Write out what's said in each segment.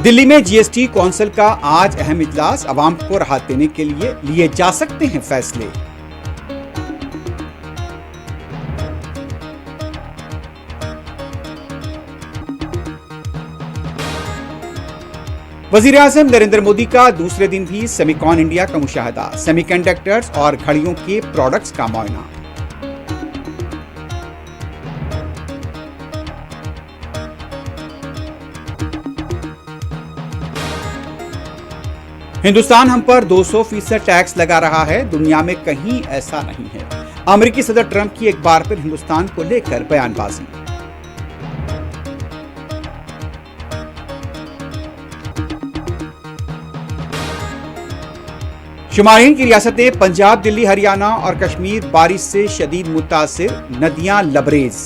दिल्ली में GST council का आज अहम इजलास, आवाम को राहत देने के लिए लिए जा सकते हैं फैसले। वजीर-ए-आज़म नरेंद्र मोदी का दूसरे दिन भी सेमिकॉन इंडिया का मुशाहदा, सेमीकंडक्टर्स और घड़ियों के प्रोडक्ट्स का मुआयना। हिंदुस्तान हम पर 200% टैक्स लगा रहा है, दुनिया में कहीं ऐसा नहीं है। अमेरिकी सदर ट्रंप की एक बार फिर हिंदुस्तान को लेकर बयानबाजी। शुमारिन की रियासतें पंजाब, दिल्ली, हरियाणा और कश्मीर बारिश से शदीद मुतासिर, नदियां लबरेज।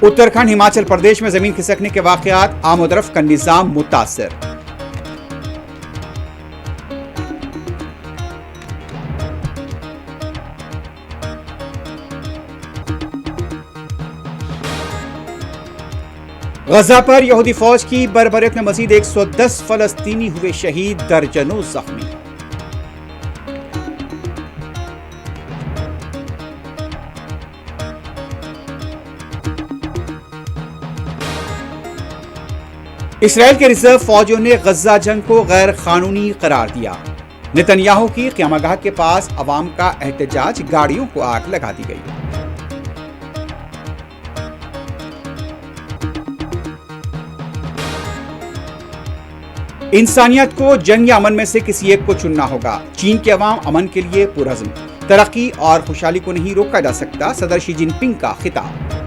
उत्तराखंड, हिमाचल प्रदेश में जमीन खिसकने के वाकयात, आमोदरफ्त का निजाम मुतासिर। गजा पर यहूदी फौज की बर्बरियत में मजीद 110 फलस्तीनी हुए शहीद, दर्जनों जख्मी। इसराइल के रिजर्व फौजियों ने गजा जंग को गैर कानूनी करार दिया। नेतन्याहू की क़यामगाह के पास अवाम का एहतजाज, गाड़ियों को आग लगा दी गई। इंसानियत को जंग या अमन में से किसी एक को चुनना होगा। चीन के अवाम अमन के लिए पुरअज़्म, तरक्की और खुशहाली को नहीं रोका जा सकता, सदर शी जिनपिंग का खिताब।